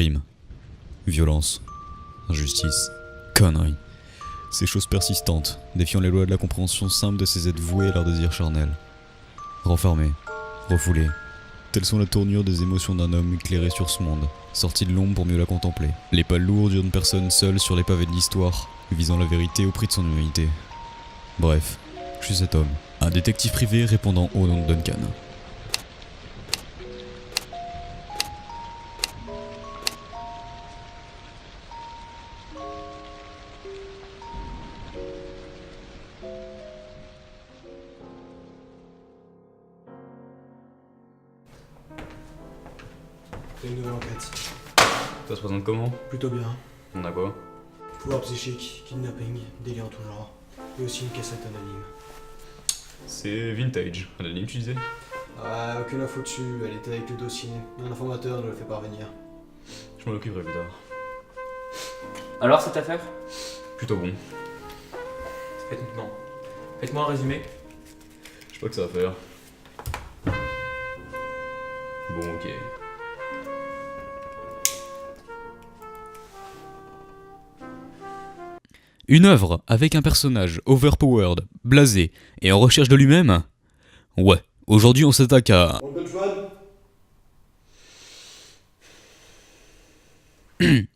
Crime, violence, injustice, conneries. Ces choses persistantes, défiant les lois de la compréhension simple de ces êtres voués à leur désir charnel. Renfermés, refoulés, telles sont la tournure des émotions d'un homme éclairé sur ce monde, sorti de l'ombre pour mieux la contempler. Les pas lourds d'une personne seule sur les pavés de l'histoire, visant la vérité au prix de son humanité. Bref, je suis cet homme, un détective privé répondant au nom de Duncan. T'as une nouvelle enquête. Ça se présente comment? Plutôt bien. On a quoi? Pouvoir psychique, kidnapping, délire en tout genre. Et aussi une cassette anonyme. C'est vintage. Anonyme, tu disais? Ah, aucune info dessus, elle était avec le dossier. Un informateur nous le fait parvenir. Je m'en occuperai plus tard. Alors cette affaire? Plutôt bon. Faites-moi un résumé. Je sais pas que ça va faire. Bon, ok. Une œuvre avec un personnage overpowered, blasé et en recherche de lui-même? Ouais, aujourd'hui on s'attaque à...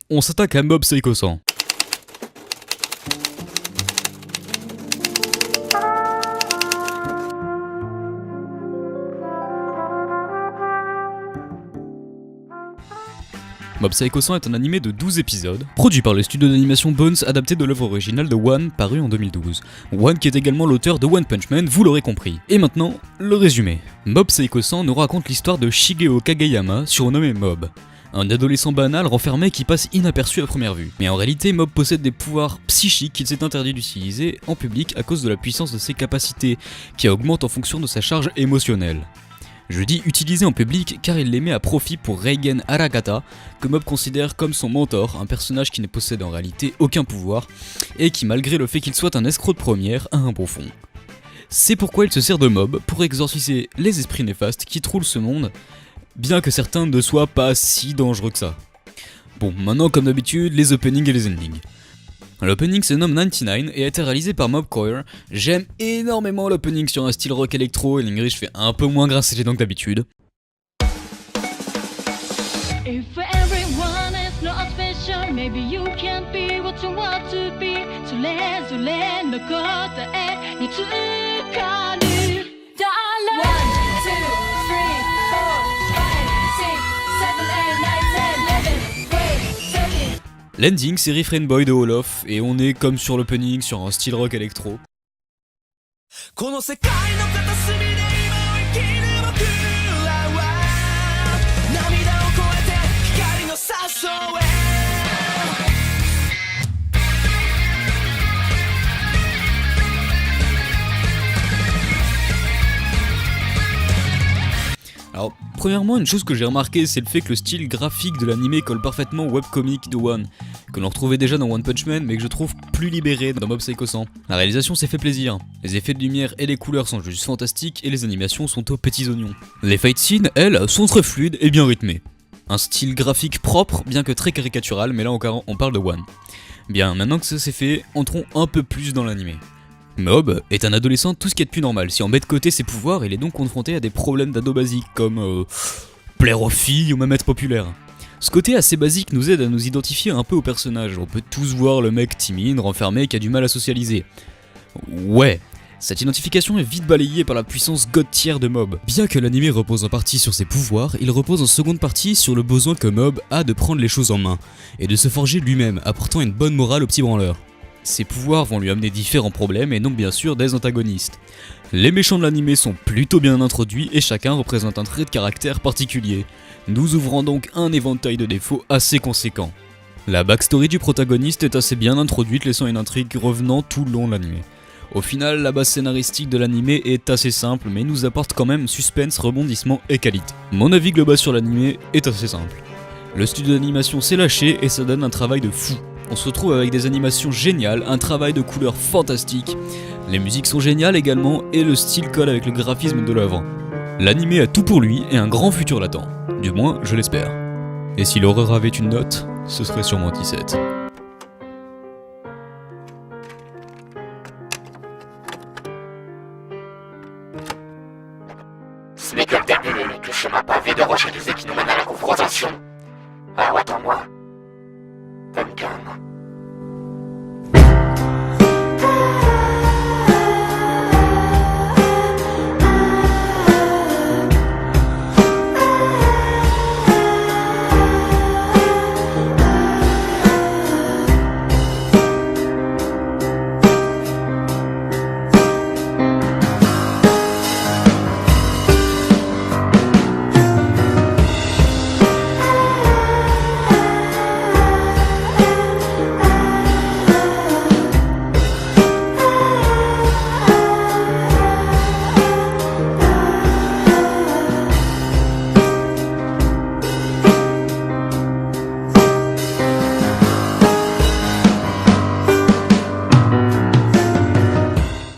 On s'attaque à Mob Psycho 100. Mob Psycho 100 est un animé de 12 épisodes, produit par le studio d'animation Bones, adapté de l'œuvre originale de One, paru en 2012. One qui est également l'auteur de One Punch Man, vous l'aurez compris. Et maintenant, le résumé. Mob Psycho 100 nous raconte l'histoire de Shigeo Kageyama, surnommé Mob. Un adolescent banal renfermé qui passe inaperçu à première vue. Mais en réalité, Mob possède des pouvoirs psychiques qu'il s'est interdit d'utiliser en public à cause de la puissance de ses capacités, qui augmente en fonction de sa charge émotionnelle. Je dis utilisé en public car il les met à profit pour Reigen Aragata, que Mob considère comme son mentor, un personnage qui ne possède en réalité aucun pouvoir, et qui malgré le fait qu'il soit un escroc de première, a un bon fond. C'est pourquoi il se sert de Mob pour exorciser les esprits néfastes qui troulent ce monde, bien que certains ne soient pas si dangereux que ça. Bon, maintenant comme d'habitude, les openings et les endings. L'opening se nomme 99 et a été réalisé par Mob Choir. J'aime énormément l'opening sur un style rock électro et l'English fait un peu moins grincer les dents que d'habitude. If everyone is not special, maybe you can't be what you want to be. それぞれの答えにつかる。One, two, three, four, five, six, seven, eight, nine, 10, 11, 12, 13. L'ending c'est Refrain Boy de Olof et on est comme sur l'opening sur un style rock électro. この世界の片隅で今を生きる僕らは涙を越えて光の誘え Alors, premièrement, une chose que j'ai remarqué, c'est le fait que le style graphique de l'anime colle parfaitement au webcomic de One, que l'on retrouvait déjà dans One Punch Man, mais que je trouve plus libéré dans Mob Psycho 100. La réalisation s'est fait plaisir, les effets de lumière et les couleurs sont juste fantastiques, et les animations sont aux petits oignons. Les fight scenes, elles, sont très fluides et bien rythmées. Un style graphique propre, bien que très caricatural, mais là on parle de One. Bien, maintenant que ça c'est fait, entrons un peu plus dans l'anime. Mob est un adolescent tout ce qui est de plus normal. Si on met de côté ses pouvoirs, il est donc confronté à des problèmes d'ado basiques comme plaire aux filles ou même être populaire. Ce côté assez basique nous aide à nous identifier un peu au personnage. On peut tous voir le mec timide, renfermé, qui a du mal à socialiser. Ouais, cette identification est vite balayée par la puissance god tier de Mob. Bien que l'anime repose en partie sur ses pouvoirs, il repose en seconde partie sur le besoin que Mob a de prendre les choses en main et de se forger lui-même, apportant une bonne morale au petit branleur. Ses pouvoirs vont lui amener différents problèmes et donc bien sûr des antagonistes. Les méchants de l'anime sont plutôt bien introduits et chacun représente un trait de caractère particulier, nous ouvrant donc un éventail de défauts assez conséquent. La backstory du protagoniste est assez bien introduite, laissant une intrigue revenant tout le long de l'anime. Au final, la base scénaristique de l'anime est assez simple mais nous apporte quand même suspense, rebondissement et qualité. Mon avis global sur l'anime est assez simple. Le studio d'animation s'est lâché et ça donne un travail de fou. On se retrouve avec des animations géniales, un travail de couleurs fantastique, les musiques sont géniales également et le style colle avec le graphisme de l'œuvre. L'anime a tout pour lui et un grand futur l'attend, du moins je l'espère. Et si l'horreur avait une note, ce serait sûrement 17. Ce n'est que le début, le chemin pavé de rochers qui nous mène